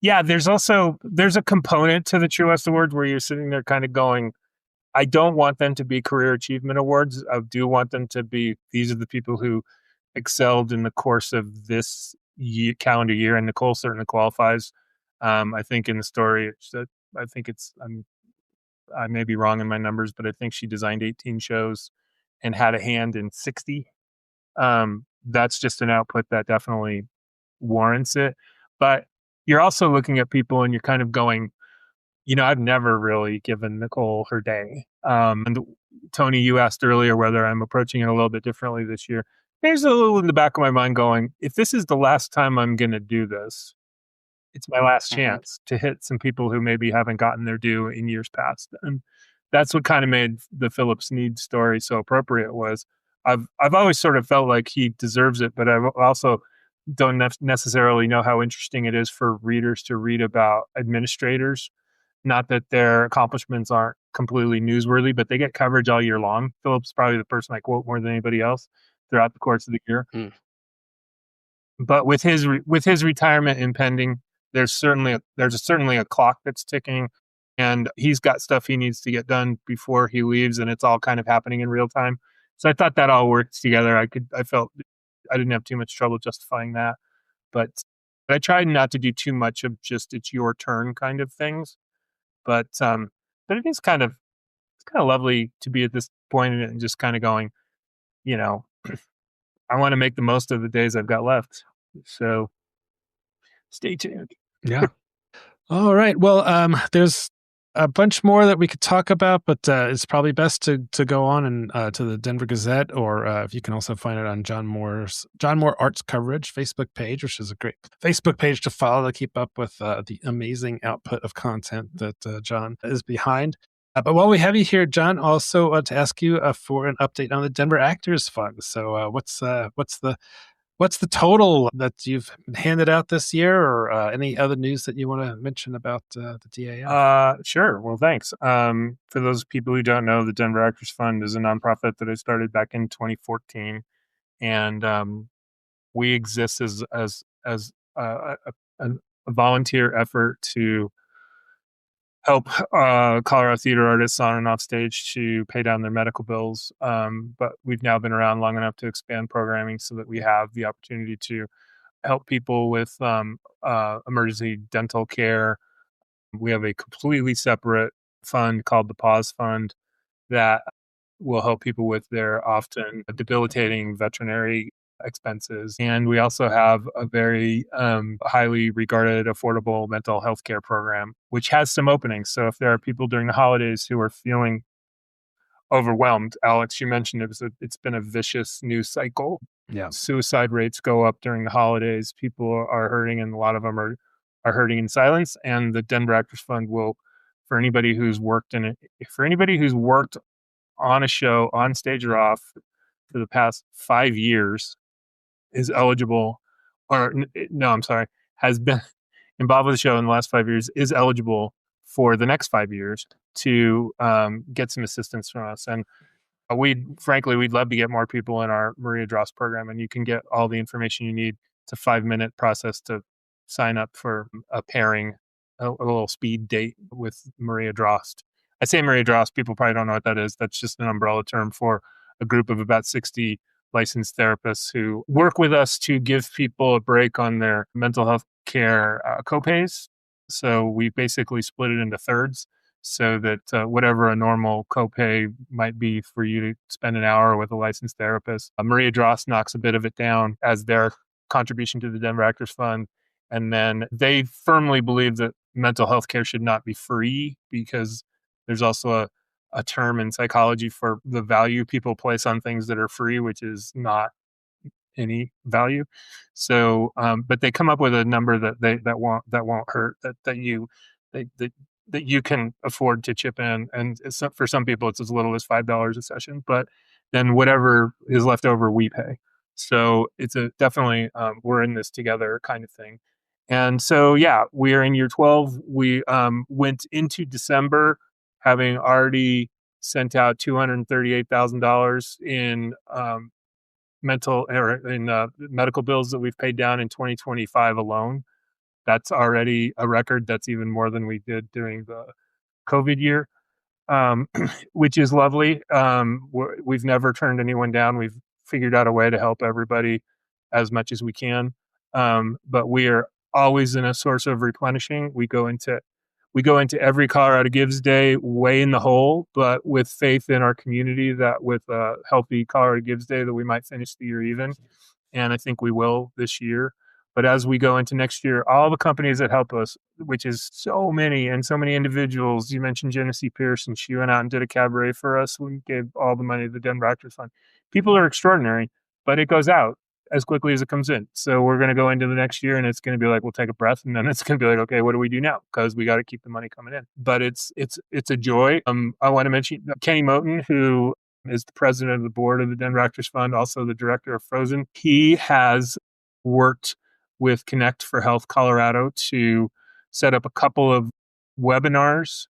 yeah, there's a component to the True West Awards where you're sitting there kind of going, I don't want them to be career achievement awards. I do want them to be, these are the people who excelled in the course of this calendar year, and Nicole certainly qualifies. I think in the story, I may be wrong in my numbers, but I think she designed 18 shows and had a hand in 60. that's just an output that definitely warrants it. But you're also looking at people and you're kind of going, I've never really given Nicole her day. And Toni, you asked earlier whether I'm approaching it a little bit differently this year. There's a little in the back of my mind going, if this is the last time I'm going to do this, it's my last chance to hit some people who maybe haven't gotten their due in years past. And that's what kind of made the Philip Snead story so appropriate. Was I've always sort of felt like he deserves it, but I also don't necessarily know how interesting it is for readers to read about administrators. Not that their accomplishments aren't completely newsworthy, but they get coverage all year long. Philip's probably the person I quote more than anybody else throughout the course of the year. But with his retirement impending, there's certainly a clock that's ticking, and he's got stuff he needs to get done before he leaves, and it's all kind of happening in real time. So I thought that all worked together. I felt I didn't have too much trouble justifying that, but I tried not to do too much of just it's your turn kind of things. But it is kind of lovely to be at this point in it and just kind of going, I want to make the most of the days I've got left. So stay tuned. Yeah. All right. Well, there's a bunch more that we could talk about, but it's probably best to go on and to the Denver Gazette, or if you can also find it on John Moore Arts Coverage Facebook page, which is a great Facebook page to follow to keep up with the amazing output of content that John is behind. But while we have you here, John, also to ask you for an update on the Denver Actors Fund. So what's the total that you've handed out this year, or any other news that you want to mention about the DAF? Sure. Well, thanks. For those people who don't know, the Denver Actors Fund is a nonprofit that I started back in 2014, and we exist as a volunteer effort to help Colorado theater artists on and off stage to pay down their medical bills. But we've now been around long enough to expand programming so that we have the opportunity to help people with emergency dental care. We have a completely separate fund called the Pause Fund that will help people with their often debilitating veterinary expenses. And we also have a very highly regarded, affordable mental health care program, which has some openings. So if there are people during the holidays who are feeling overwhelmed, Alex, you mentioned it's been a vicious news cycle. Yeah. Suicide rates go up during the holidays. People are hurting, and a lot of them are hurting in silence. And the Denver Actors Fund will, for anybody who's worked on a show, on stage or off, for the past 5 years, is eligible, has been involved with the show in the last 5 years, is eligible for the next 5 years to get some assistance from us. And we'd love to get more people in our Maria Drost program, and you can get all the information you need. It's a 5-minute process to sign up for a pairing, a little speed date with Maria Drost. I say Maria Drost, people probably don't know what that is. That's just an umbrella term for a group of about 60 licensed therapists who work with us to give people a break on their mental health care copays. So we basically split it into thirds so that whatever a normal copay might be for you to spend an hour with a licensed therapist, Maria Drost knocks a bit of it down as their contribution to the Denver Actors Fund. And then they firmly believe that mental health care should not be free, because there's also a term in psychology for the value people place on things that are free, which is not any value. So, but they come up with a number that won't hurt, that you can afford to chip in. And for some people, it's as little as $5 a session, but then whatever is left over, we pay. So it's definitely we're in this together kind of thing. And so, yeah, we are in year 12. We went into December having already sent out $238,000 in medical bills that we've paid down in 2025 alone. That's already a record. That's even more than we did during the COVID year, which is lovely. We've never turned anyone down. We've figured out a way to help everybody as much as we can. But we are always in a source of replenishing. We go into every Colorado Gives Day way in the hole, but with faith in our community that with a healthy Colorado Gives Day that we might finish the year even. and I think we will this year. But as we go into next year, all the companies that help us, which is so many and so many individuals, you mentioned Jennasea Pearce, and she went out and did a cabaret for us. We gave all the money to the Denver Actors Fund. People are extraordinary, but it goes out as quickly as it comes in. So we're going to go into the next year, and it's going to be like, we'll take a breath, and then it's going to be like, okay, what do we do now? Because we got to keep the money coming in. But it's a joy. I want to mention Kenny Moten, who is the president of the board of the Denver Actors Fund, also the director of Frozen. He has worked with Connect for Health Colorado to set up a couple of webinars.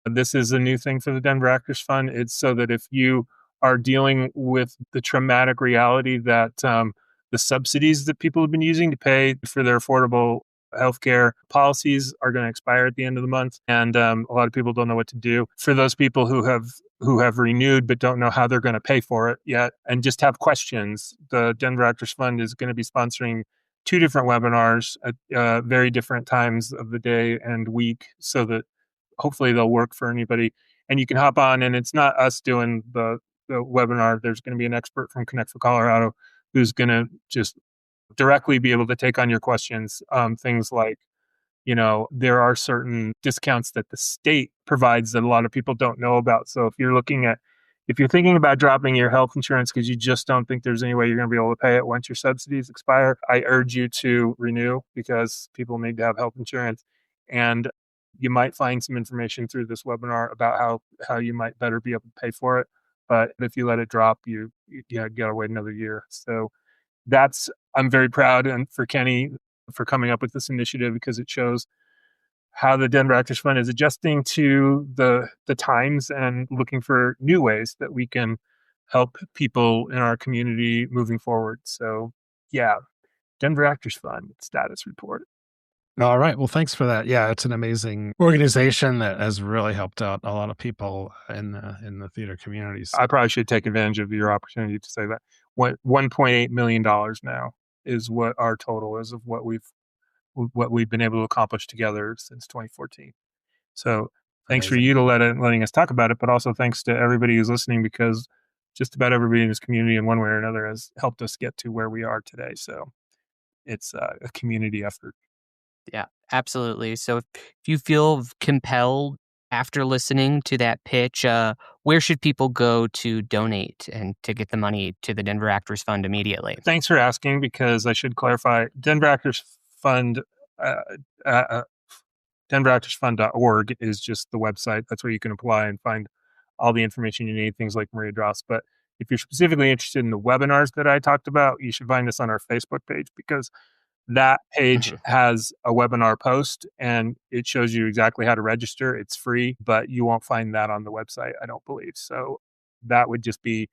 This is a new thing for the Denver Actors Fund. It's so that if you are dealing with the traumatic reality that the subsidies that people have been using to pay for their affordable healthcare policies are going to expire at the end of the month, and a lot of people don't know what to do. For those people who have renewed but don't know how they're going to pay for it yet and just have questions, the Denver Actors Fund is going to be sponsoring 2 different webinars at very different times of the day and week, so that hopefully they'll work for anybody. And you can hop on, and it's not us doing the webinar. There's going to be an expert from Connect for Colorado who's going to just directly be able to take on your questions. Things like, there are certain discounts that the state provides that a lot of people don't know about. So if you're thinking about dropping your health insurance because you just don't think there's any way you're going to be able to pay it once your subsidies expire, I urge you to renew, because people need to have health insurance. And you might find some information through this webinar about how you might better be able to pay for it. But if you let it drop, you got to wait another year. So I'm very proud and for Kenny for coming up with this initiative, because it shows how the Denver Actors Fund is adjusting to the times and looking for new ways that we can help people in our community moving forward. So yeah, Denver Actors Fund status report. All right. Well, thanks for that. Yeah, it's an amazing organization that has really helped out a lot of people in the theater communities. I probably should take advantage of your opportunity to say that. $1.8 million now is what our total is of what we've been able to accomplish together since 2014. So thanks for you to letting us talk about it, but also thanks to everybody who's listening, because just about everybody in this community in one way or another has helped us get to where we are today. So it's a community effort. Yeah, absolutely. So if you feel compelled after listening to that pitch, where should people go to donate and to get the money to the Denver Actors Fund immediately? Thanks for asking, because I should clarify, Denver Actors Fund, denveractorsfund.org is just the website. That's where you can apply and find all the information you need, things like Maria Dross. But if you're specifically interested in the webinars that I talked about, you should find us on our Facebook page, because that page has a webinar post and it shows you exactly how to register. It's free, but you won't find that on the website, I don't believe. So that would just be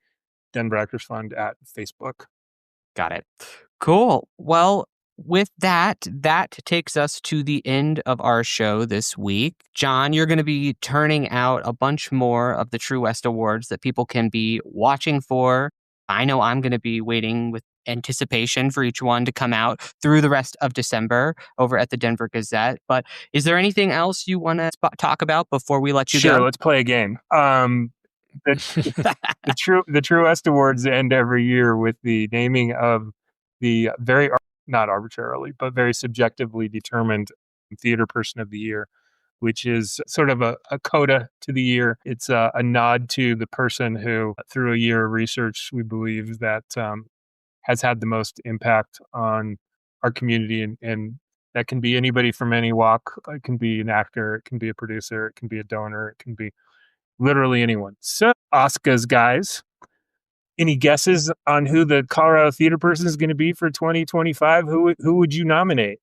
Denver Actors Fund at Facebook. Got it. Cool. Well, with that takes us to the end of our show this week. John, you're going to be turning out a bunch more of the True West Awards that people can be watching for. I know I'm going to be waiting with anticipation for each one to come out through the rest of December over at the Denver Gazette. But is there anything else you want to talk about before we let you go? Sure, let's play a game. The True West Awards end every year with the naming of the not arbitrarily, but very subjectively determined theater person of the year, which is sort of a coda to the year. It's a nod to the person who, through a year of research, we believe that has had the most impact on our community. And that can be anybody from any walk. It can be an actor, it can be a producer, it can be a donor, it can be literally anyone. So, Oscars, guys, any guesses on who the Colorado theater person is going to be for 2025? Who would you nominate?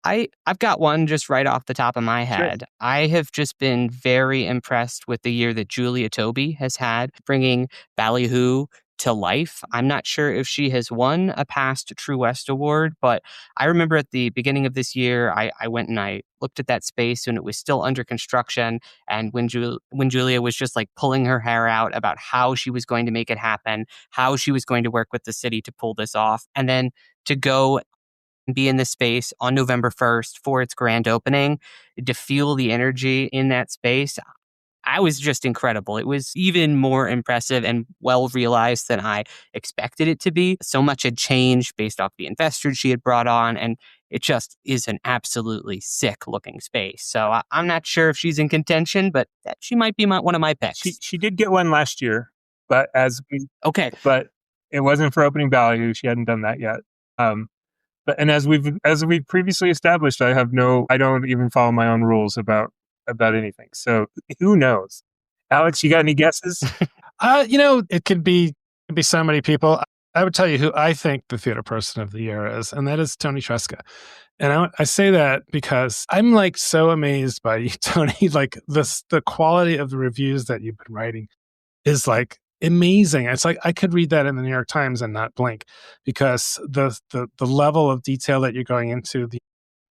I've got one just right off the top of my head. Sure. I have just been very impressed with the year that Julia Tobey has had, bringing Ballyhoo to life. I'm not sure if she has won a past True West Award, but I remember at the beginning of this year, I went and I looked at that space when it was still under construction, and when Julia was just like pulling her hair out about how she was going to make it happen, how she was going to work with the city to pull this off, and then to go and be in this space on November 1st for its grand opening, to feel the energy in that space. I was just incredible. It was even more impressive and well realized than I expected it to be. So much had changed based off the investors she had brought on, and it just is an absolutely sick looking space. So I'm not sure if she's in contention, but she might be one of my picks. She did get one last year, but okay, but it wasn't for opening value. She hadn't done that yet. But as we've previously established, I don't even follow my own rules about anything. So who knows? Alex, you got any guesses? It could be so many people. I would tell you who I think the theater person of the year is, and that is Toni Tresca. And I say that because I'm like so amazed by you, Toni. Like the quality of the reviews that you've been writing is like amazing. It's like I could read that in the New York Times and not blink, because the level of detail that you're going into,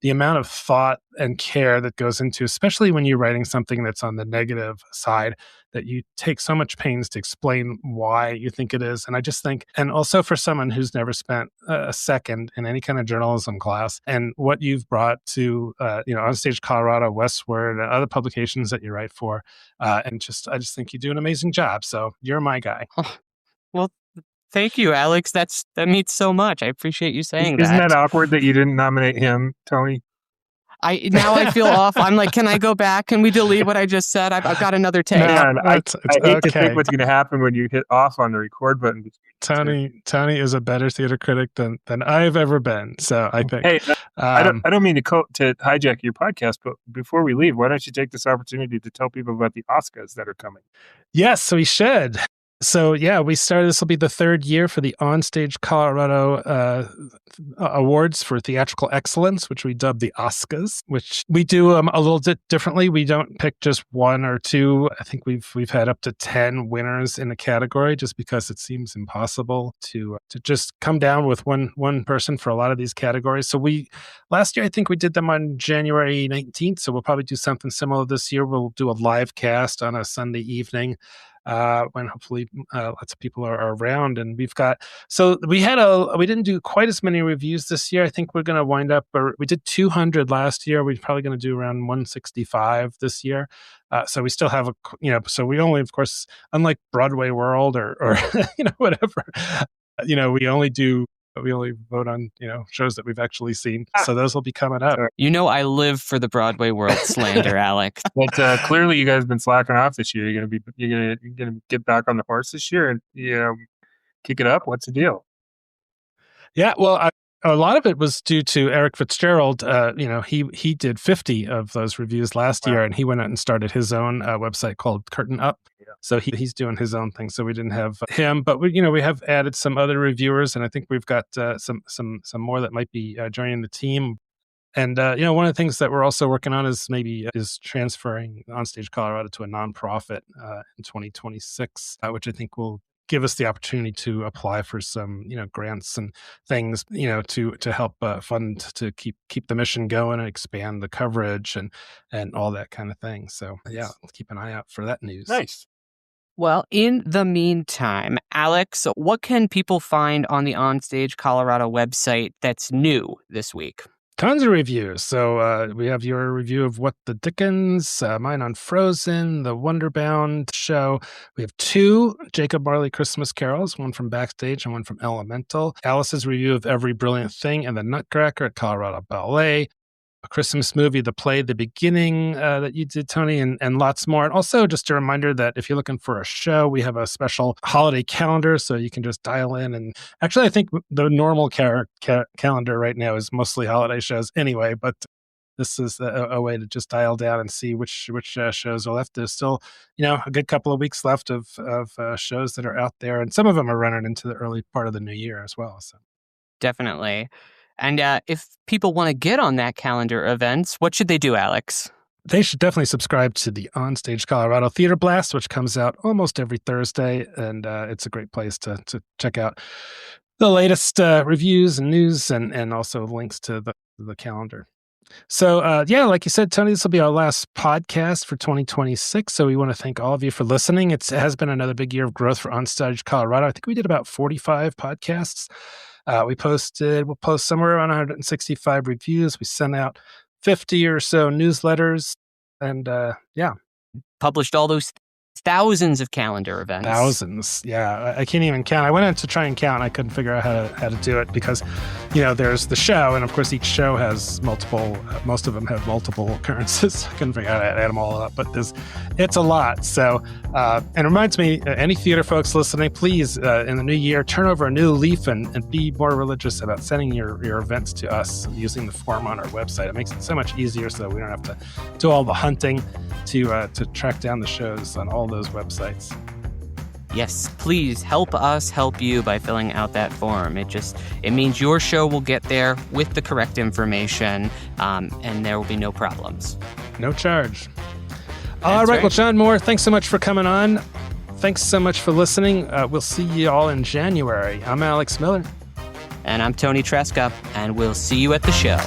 the amount of thought and care that goes into, especially when you're writing something that's on the negative side, that you take so much pains to explain why you think it is. And I just think, and also for someone who's never spent a second in any kind of journalism class, and what you've brought to, OnStage Colorado, Westward, and other publications that you write for, I just think you do an amazing job. So you're my guy. Oh, well, thank you, Alex. That means so much. I appreciate you saying that. Isn't that awkward that you didn't nominate him, Toni? Now I feel off. I'm like, can I go back? Can we delete what I just said? I've got another take. Man, I hate to think what's going to happen when you hit off on the record button. Toni is a better theater critic than I've ever been. So I think. Hey, I don't mean to hijack your podcast, but before we leave, why don't you take this opportunity to tell people about the Oscars that are coming? Yes, so we should. So yeah, we started. This will be the third year for the OnStage Colorado Awards for Theatrical Excellence, which we dub the Oscars. Which we do a little bit differently. We don't pick just one or two. I think we've had up to 10 winners in the category, just because it seems impossible to just come down with one person for a lot of these categories. So last year I think we did them on January 19th. So we'll probably do something similar this year. We'll do a live cast on a Sunday evening, when hopefully lots of people are around. And we didn't do quite as many reviews this year. I think we're going to wind up, we did 200 last year. We're probably going to do around 165 this year. So we still have so we only, of course, unlike Broadway World or whatever, we only vote on, shows that we've actually seen. So those will be coming up. I live for the Broadway World slander, Alex. But clearly you guys have been slacking off this year. You're gonna get back on the horse this year and kick it up. What's the deal? Yeah, well, a lot of it was due to Eric Fitzgerald. He did 50 of those reviews last year, and he went out and started his own website called Curtain Up. Yeah. So he's doing his own thing. So we didn't have him, but we have added some other reviewers, and I think we've got some more that might be joining the team. And one of the things that we're also working on is transferring OnStage Colorado to a nonprofit in 2026, which I think will give us the opportunity to apply for some, grants and things, to help fund to keep the mission going and expand the coverage and all that kind of thing. So yeah, keep an eye out for that news. Nice. Well, in the meantime, Alex, what can people find on the OnStage Colorado website that's new this week? Tons of reviews. So we have your review of What the Dickens, mine on Frozen, the Wonderbound show. We have 2 Jacob Marley Christmas carols, one from Backstage and one from Elemental. Alice's review of Every Brilliant Thing and the Nutcracker at Colorado Ballet. A Christmas movie, the play, The Beginning, that you did, Toni, and lots more. And also just a reminder that if you're looking for a show, we have a special holiday calendar, so you can just dial in. And actually, I think the normal calendar right now is mostly holiday shows anyway, but this is a way to just dial down and see which shows are left. There's still, a good couple of weeks left of shows that are out there, and some of them are running into the early part of the new year as well. So definitely. And if people want to get on that calendar events, what should they do, Alex? They should definitely subscribe to the OnStage Colorado Theater Blast, which comes out almost every Thursday. And it's a great place to check out the latest reviews and news and also links to the calendar. So, like you said, Toni, this will be our last podcast for 2026. So we want to thank all of you for listening. It has been another big year of growth for OnStage Colorado. I think we did about 45 podcasts. We'll post somewhere around 165 reviews. We sent out 50 or so newsletters. And published all those thousands of calendar events. Thousands. Yeah. I can't even count. I went in to try and count and I couldn't figure out how to do it because, there's the show. And of course, each show has multiple, most of them have multiple occurrences. I couldn't figure out how to add them all up, but it's a lot. So, and it reminds me, any theater folks listening, please, in the new year, turn over a new leaf and be more religious about sending your events to us using the form on our website. It makes it so much easier so that we don't have to do all the hunting to track down the shows on all those websites. Yes, please help us help you by filling out that form. It means your show will get there with the correct information, and there will be no problems. No charge. All right. Well, John Moore, thanks so much for coming on. Thanks so much for listening. We'll see you all in January. I'm Alex Miller. And I'm Toni Treska, and we'll see you at the show.